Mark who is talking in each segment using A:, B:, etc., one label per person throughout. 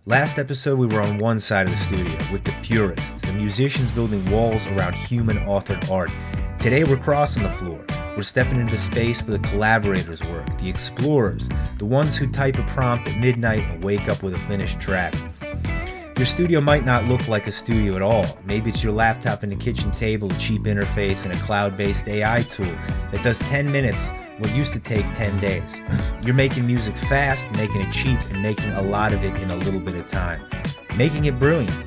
A: Last episode, we were on one side of the studio with the purists, the musicians building walls around human-authored art. Today, we're crossing the floor. We're stepping into the space where the collaborators work, the explorers, the ones who type a prompt at midnight and wake up with a finished track. Your studio might not look like a studio at all. Maybe it's your laptop and a kitchen table, a cheap interface, and a cloud-based AI tool that does 10 minutes what used to take 10 days. You're making music fast, making it cheap, and making a lot of it in a little bit of time. Making it brilliant.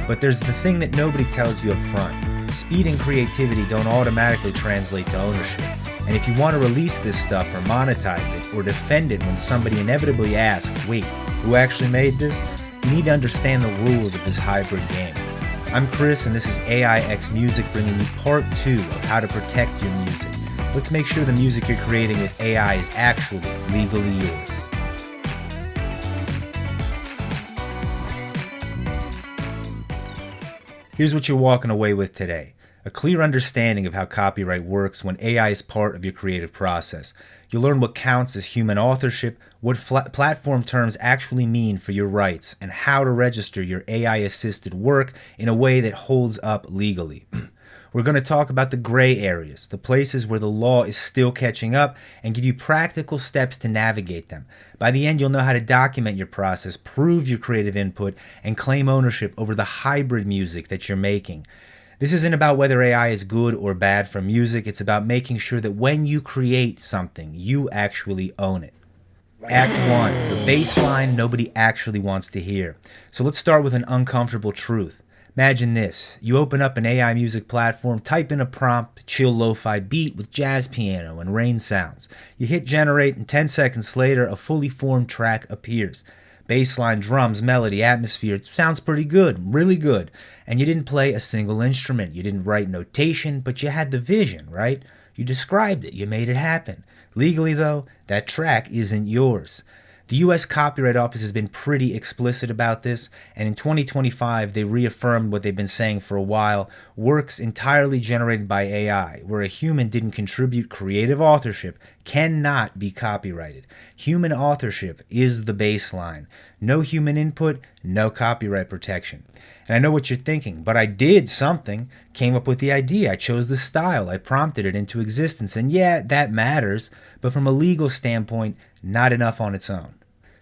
A: But there's the thing that nobody tells you up front. Speed and creativity don't automatically translate to ownership. And if you want to release this stuff or monetize it or defend it when somebody inevitably asks, wait, who actually made this? You need to understand the rules of this hybrid game. I'm Chris, and this is AI X Music, bringing you part 2 of how to protect your music. Let's make sure the music you're creating with AI is actually legally yours. Here's what you're walking away with today. A clear understanding of how copyright works when AI is part of your creative process. You'll learn what counts as human authorship, what platform terms actually mean for your rights, and how to register your AI-assisted work in a way that holds up legally. We're going to talk about the gray areas, the places where the law is still catching up, and give you practical steps to navigate them. By the end, you'll know how to document your process, prove your creative input, and claim ownership over the hybrid music that you're making. This isn't about whether AI is good or bad for music. It's about making sure that when you create something, you actually own it. Act 1, the baseline nobody actually wants to hear. So let's start with an uncomfortable truth. Imagine this. You open up an AI music platform, type in a prompt, chill lo-fi beat with jazz piano and rain sounds. You hit generate, and 10 seconds later, a fully formed track appears. Bassline, drums, melody, atmosphere, it sounds pretty good, really good. And you didn't play a single instrument. You didn't write notation, but you had the vision, right? You described it. You made it happen. Legally, though, that track isn't yours. The U.S. Copyright Office has been pretty explicit about this, and in 2025, they reaffirmed what they've been saying for a while: works entirely generated by AI, where a human didn't contribute creative authorship, cannot be copyrighted. Human authorship is the baseline. No human input, no copyright protection. And I know what you're thinking, but I did something, came up with the idea, I chose the style, I prompted it into existence, and yeah, that matters, but from a legal standpoint, not enough on its own.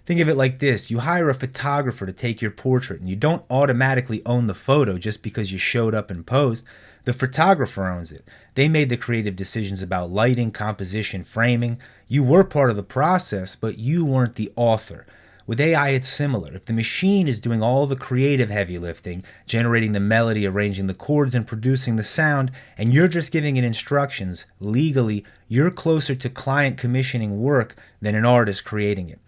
A: Think of it like this. You hire a photographer to take your portrait, and you don't automatically own the photo just because you showed up in post. The photographer owns it. They made the creative decisions about lighting, composition, framing. You were part of the process, but you weren't the author. With AI, it's similar. If the machine is doing all the creative heavy lifting, generating the melody, arranging the chords, and producing the sound, and you're just giving it instructions, legally, you're closer to client commissioning work than an artist creating it.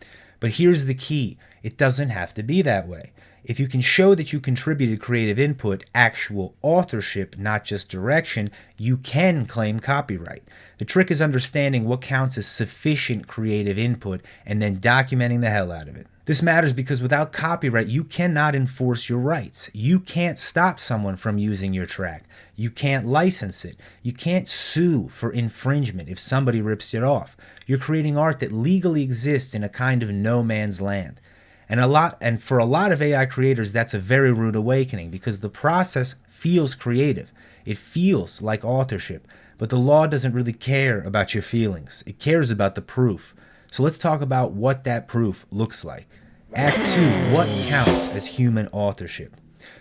A: But here's the key. It doesn't have to be that way. If you can show that you contributed creative input, actual authorship, not just direction, you can claim copyright. The trick is understanding what counts as sufficient creative input and then documenting the hell out of it. This matters because without copyright, you cannot enforce your rights. You can't stop someone from using your track. You can't license it. You can't sue for infringement if somebody rips it off. You're creating art that legally exists in a kind of no man's land. And for a lot of AI creators, that's a very rude awakening because the process feels creative. It feels like authorship, but the law doesn't really care about your feelings. It cares about the proof. So let's talk about what that proof looks like. Act 2, what counts as human authorship?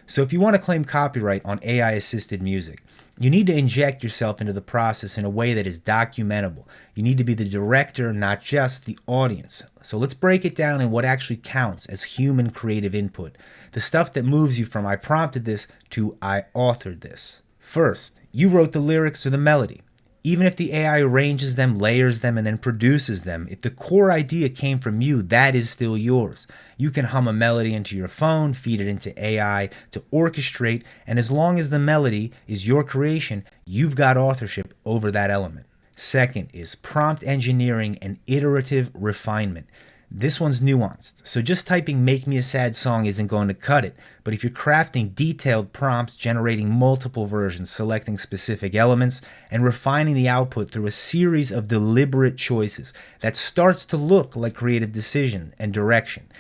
A: So if you want to claim copyright on AI-assisted music, you need to inject yourself into the process in a way that is documentable. You need to be the director, not just the audience. So let's break it down in what actually counts as human creative input. The stuff that moves you from I prompted this to I authored this. First, you wrote the lyrics or the melody. Even if the AI arranges them, layers them, and then produces them, if the core idea came from you, that is still yours. You can hum a melody into your phone, feed it into AI to orchestrate, and as long as the melody is your creation, you've got authorship over that element. Second is prompt engineering and iterative refinement. This one's nuanced, so just typing "make me a sad song" isn't going to cut it, but if you're crafting detailed prompts, generating multiple versions, selecting specific elements, and refining the output through a series of deliberate choices, that starts to look like creative decision and direction.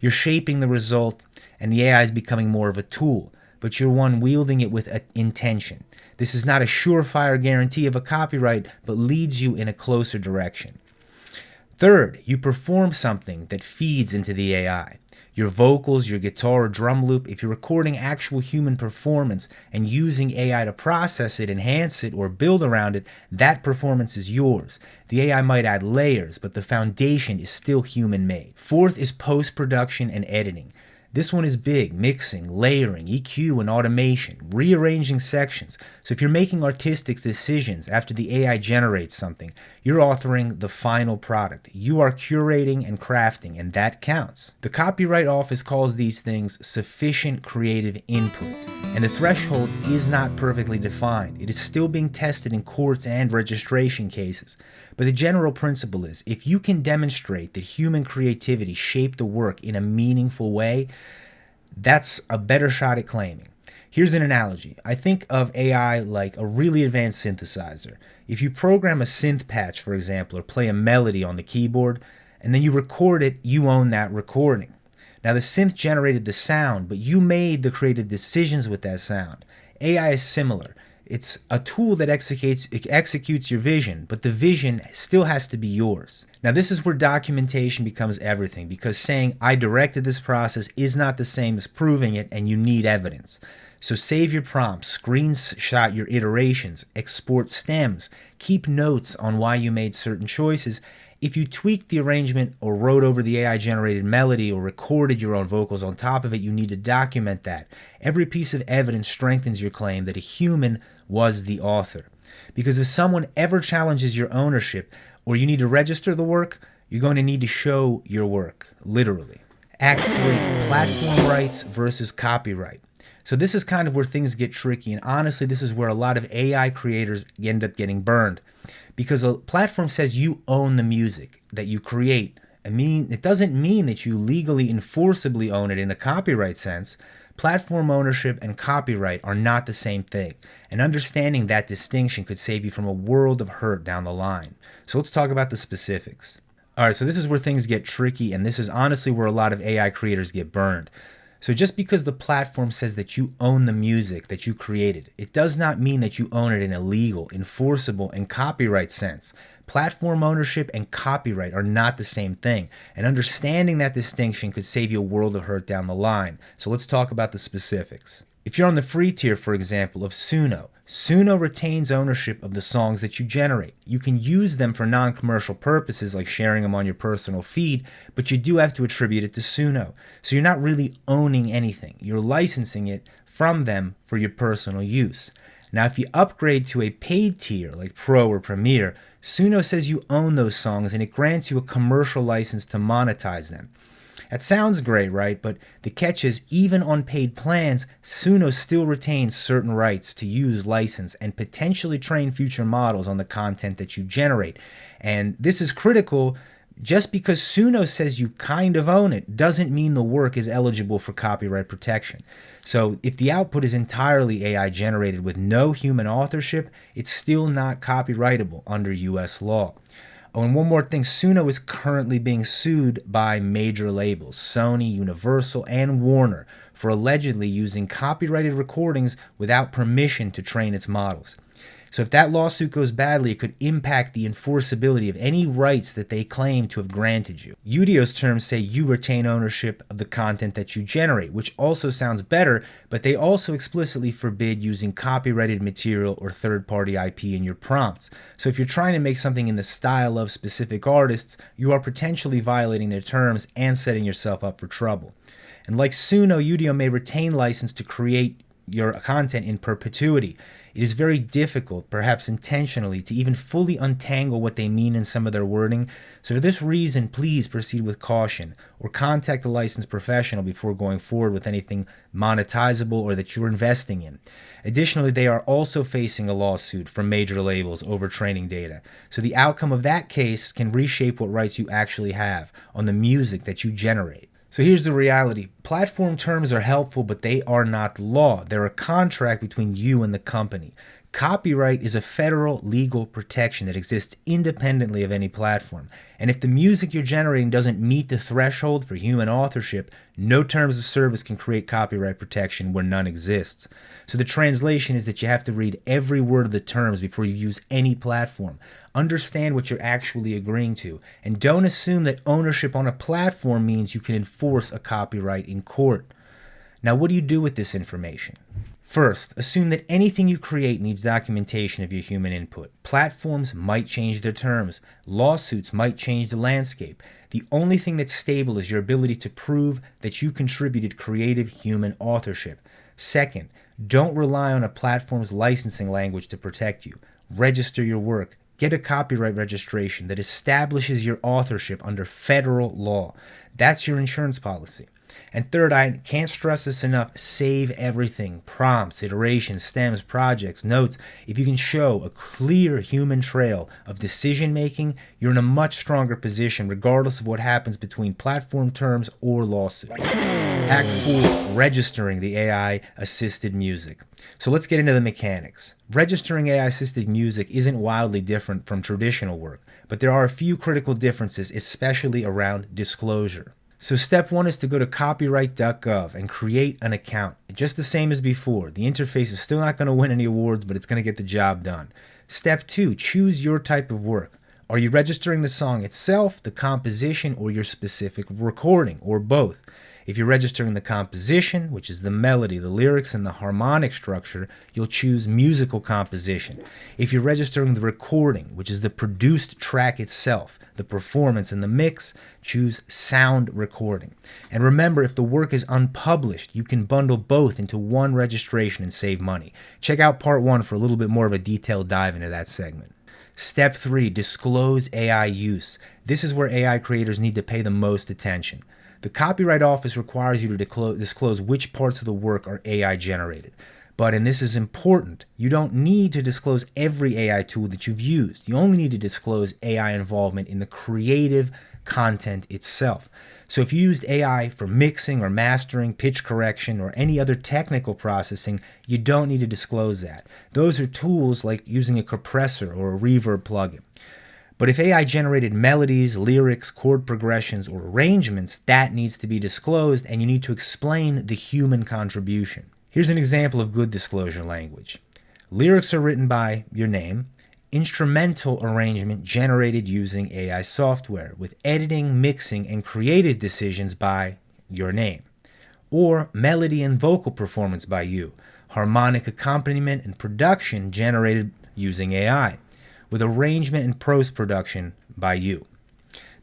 A: You're shaping the result, and the AI is becoming more of a tool, but you're one wielding it with intention. This is not a surefire guarantee of a copyright, but leads you in a closer direction. Third, you perform something that feeds into the AI. Your vocals, your guitar or drum loop, if you're recording actual human performance and using AI to process it, enhance it, or build around it, that performance is yours. The AI might add layers, but the foundation is still human-made. Fourth is post-production and editing. This one is big: mixing, layering, EQ, and automation, rearranging sections. So if you're making artistic decisions after the AI generates something, you're authoring the final product. You are curating and crafting, and that counts. The Copyright Office calls these things sufficient creative input, and the threshold is not perfectly defined. It is still being tested in courts and registration cases. But the general principle is, if you can demonstrate that human creativity shaped the work in a meaningful way, that's a better shot at claiming. Here's an analogy. I think of AI like a really advanced synthesizer. If you program a synth patch, for example, or play a melody on the keyboard, and then you record it, you own that recording. Now, the synth generated the sound, but you made the creative decisions with that sound. AI is similar. It's a tool that executes your vision, but the vision still has to be yours. Now, this is where documentation becomes everything, because saying I directed this process is not the same as proving it, and you need evidence. So save your prompts, screenshot your iterations, export stems, keep notes on why you made certain choices. If you tweaked the arrangement or wrote over the AI-generated melody or recorded your own vocals on top of it, you need to document that. Every piece of evidence strengthens your claim that a human was the author. Because if someone ever challenges your ownership or you need to register the work, you're going to need to show your work, literally. Act 3, platform rights versus copyright. So this is kind of where things get tricky, and honestly, this is where a lot of AI creators end up getting burned. Because a platform says you own the music that you create. It doesn't mean that you legally enforceably own it in a copyright sense. Platform ownership and copyright are not the same thing, and understanding that distinction could save you from a world of hurt down the line. So let's talk about the specifics. All right, so this is where things get tricky, and this is honestly where a lot of AI creators get burned. So just because the platform says that you own the music that you created, it does not mean that you own it in a legal, enforceable, and copyright sense. Platform ownership and copyright are not the same thing, and understanding that distinction could save you a world of hurt down the line. So let's talk about the specifics. If you're on the free tier, for example, of Suno, Suno retains ownership of the songs that you generate. You can use them for non-commercial purposes like sharing them on your personal feed, but you do have to attribute it to Suno. So you're not really owning anything. You're licensing it from them for your personal use. Now, if you upgrade to a paid tier like Pro or Premier, Suno says you own those songs and it grants you a commercial license to monetize them. That sounds great, right? But the catch is, even on paid plans, Suno still retains certain rights to use, license, and potentially train future models on the content that you generate. And this is critical. Just because Suno says you kind of own it doesn't mean the work is eligible for copyright protection. So if the output is entirely AI generated with no human authorship, it's still not copyrightable under US law. Oh, and one more thing, Suno is currently being sued by major labels, Sony, Universal, and Warner, for allegedly using copyrighted recordings without permission to train its models. So if that lawsuit goes badly, it could impact the enforceability of any rights that they claim to have granted you. Udio's terms say you retain ownership of the content that you generate, which also sounds better, but they also explicitly forbid using copyrighted material or third-party IP in your prompts. So if you're trying to make something in the style of specific artists, you are potentially violating their terms and setting yourself up for trouble. And like Suno, Udio may retain license to create your content in perpetuity. It is very difficult, perhaps intentionally, to even fully untangle what they mean in some of their wording. So for this reason, please proceed with caution or contact a licensed professional before going forward with anything monetizable or that you're investing in. Additionally, they are also facing a lawsuit from major labels over training data. So the outcome of that case can reshape what rights you actually have on the music that you generate. So here's the reality. Platform terms are helpful, but they are not law. They're a contract between you and the company. Copyright is a federal legal protection that exists independently of any platform. And if the music you're generating doesn't meet the threshold for human authorship, no terms of service can create copyright protection where none exists. So the translation is that you have to read every word of the terms before you use any platform. Understand what you're actually agreeing to, and don't assume that ownership on a platform means you can enforce a copyright in court. Now, what do you do with this information? First, assume that anything you create needs documentation of your human input. Platforms might change their terms. Lawsuits might change the landscape. The only thing that's stable is your ability to prove that you contributed creative human authorship. Second, don't rely on a platform's licensing language to protect you. Register your work. Get a copyright registration that establishes your authorship under federal law. That's your insurance policy. And third, I can't stress this enough, save everything. Prompts, iterations, stems, projects, notes. If you can show a clear human trail of decision making, you're in a much stronger position regardless of what happens between platform terms or lawsuits. Act 4, registering the AI-assisted music. So let's get into the mechanics. Registering AI-assisted music isn't wildly different from traditional work, but there are a few critical differences, especially around disclosure. So step 1 is to go to copyright.gov and create an account. Just the same as before. The interface is still not going to win any awards, but it's going to get the job done. Step 2, choose your type of work. Are you registering the song itself, the composition, or your specific recording, or both? If you're registering the composition, which is the melody, the lyrics, and the harmonic structure, you'll choose musical composition. If you're registering the recording, which is the produced track itself, the performance and the mix, choose sound recording. And remember, if the work is unpublished, you can bundle both into one registration and save money. Check out part 1 for a little bit more of a detailed dive into that segment. Step 3, disclose AI use. This is where AI creators need to pay the most attention. The Copyright Office requires you to disclose which parts of the work are AI generated. But, and this is important, you don't need to disclose every AI tool that you've used. You only need to disclose AI involvement in the creative content itself. So if you used AI for mixing or mastering, pitch correction, or any other technical processing, you don't need to disclose that. Those are tools like using a compressor or a reverb plugin. But if AI generated melodies, lyrics, chord progressions, or arrangements, that needs to be disclosed, and you need to explain the human contribution. Here's an example of good disclosure language. Lyrics are written by your name. Instrumental arrangement generated using AI software with editing, mixing, and creative decisions by your name. Or melody and vocal performance by you. Harmonic accompaniment and production generated using AI. With arrangement and post-production by you.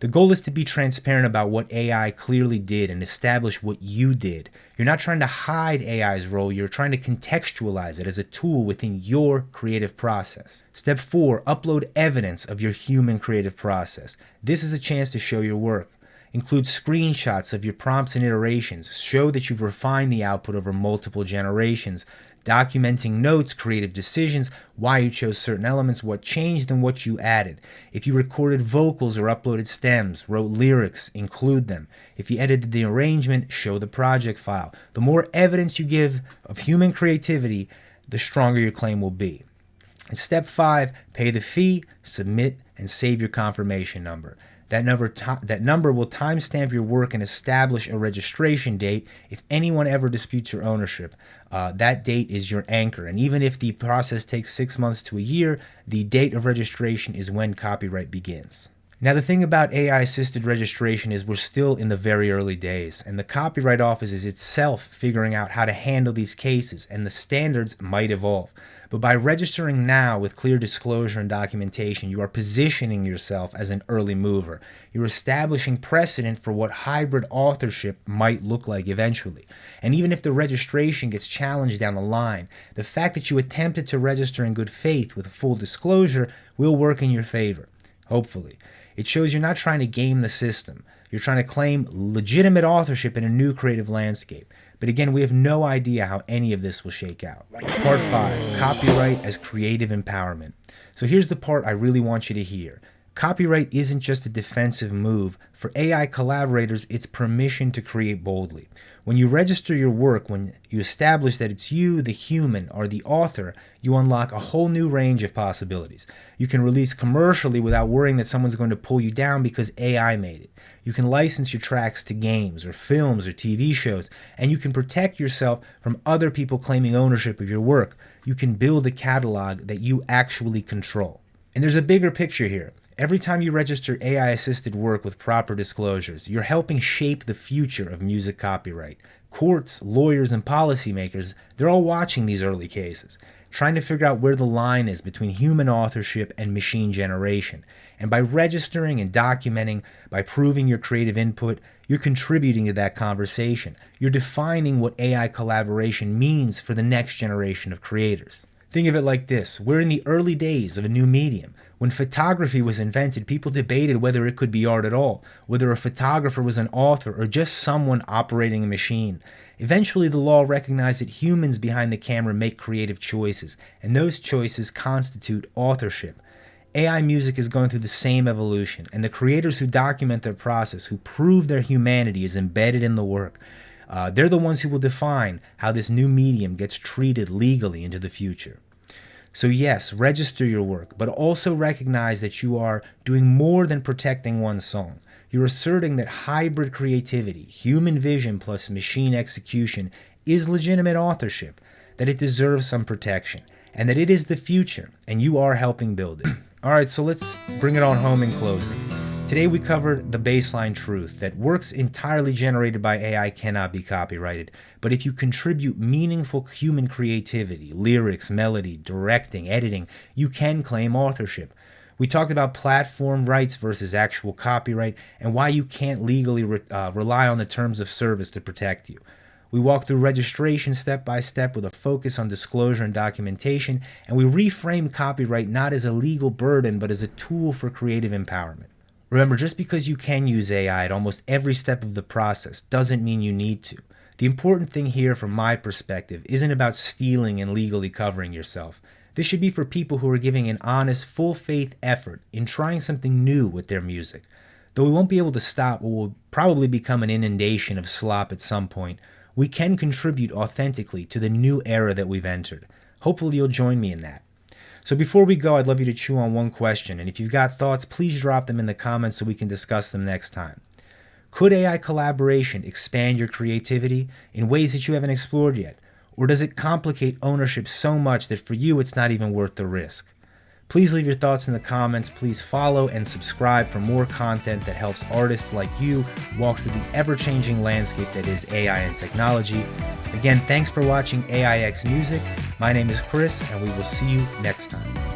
A: The goal is to be transparent about what AI clearly did and establish what you did. You're not trying to hide AI's role, you're trying to contextualize it as a tool within your creative process. Step 4, upload evidence of your human creative process. This is a chance to show your work. Include screenshots of your prompts and iterations. Show that you've refined the output over multiple generations. Documenting notes, creative decisions, why you chose certain elements, what changed, and what you added. If you recorded vocals or uploaded stems, wrote lyrics, include them. If you edited the arrangement, show the project file. The more evidence you give of human creativity, the stronger your claim will be. And step 5, pay the fee, submit, and save your confirmation number. That number will timestamp your work and establish a registration date. If anyone ever disputes your ownership, that date is your anchor. And even if the process takes 6 months to a year, the date of registration is when copyright begins. Now, the thing about AI-assisted registration is we're still in the very early days, and the Copyright Office is itself figuring out how to handle these cases, and the standards might evolve. But by registering now with clear disclosure and documentation, you are positioning yourself as an early mover. You're establishing precedent for what hybrid authorship might look like eventually. And even if the registration gets challenged down the line, the fact that you attempted to register in good faith with full disclosure will work in your favor, hopefully. It shows you're not trying to game the system. You're trying to claim legitimate authorship in a new creative landscape. But again, we have no idea how any of this will shake out. Part 5, copyright as creative empowerment. So here's the part I really want you to hear. Copyright isn't just a defensive move. For AI collaborators, it's permission to create boldly. When you register your work, when you establish that it's you, the human, or the author, you unlock a whole new range of possibilities. You can release commercially without worrying that someone's going to pull you down because AI made it. You can license your tracks to games or films or TV shows, and you can protect yourself from other people claiming ownership of your work. You can build a catalog that you actually control. And there's a bigger picture here. Every time you register AI-assisted work with proper disclosures, you're helping shape the future of music copyright. Courts, lawyers, and policymakers, they're all watching these early cases, trying to figure out where the line is between human authorship and machine generation. And by registering and documenting, by proving your creative input, you're contributing to that conversation. You're defining what AI collaboration means for the next generation of creators. Think of it like this. We're in the early days of a new medium. When photography was invented, people debated whether it could be art at all, whether a photographer was an author or just someone operating a machine. Eventually, the law recognized that humans behind the camera make creative choices, and those choices constitute authorship. AI music is going through the same evolution, and the creators who document their process, who prove their humanity is embedded in the work, they're the ones who will define how this new medium gets treated legally into the future. So yes, register your work, but also recognize that you are doing more than protecting one song. You're asserting that hybrid creativity, human vision plus machine execution, is legitimate authorship, that it deserves some protection, and that it is the future, and you are helping build it. Alright, so let's bring it on home in closing. Today we covered the baseline truth that works entirely generated by AI cannot be copyrighted, but if you contribute meaningful human creativity, lyrics, melody, directing, editing, you can claim authorship. We talked about platform rights versus actual copyright and why you can't legally rely on the terms of service to protect you. We walked through registration step by step with a focus on disclosure and documentation, and we reframed copyright not as a legal burden but as a tool for creative empowerment. Remember, just because you can use AI at almost every step of the process doesn't mean you need to. The important thing here from my perspective isn't about stealing and legally covering yourself. This should be for people who are giving an honest, full-faith effort in trying something new with their music. Though we won't be able to stop what will probably become an inundation of slop at some point, we can contribute authentically to the new era that we've entered. Hopefully you'll join me in that. So before we go, I'd love you to chew on one question, and if you've got thoughts, please drop them in the comments so we can discuss them next time. Could AI collaboration expand your creativity in ways that you haven't explored yet? Or does it complicate ownership so much that for you it's not even worth the risk? Please leave your thoughts in the comments. Please follow and subscribe for more content that helps artists like you walk through the ever-changing landscape that is AI and technology. Again, thanks for watching AIX Music. My name is Chris, and we will see you next time.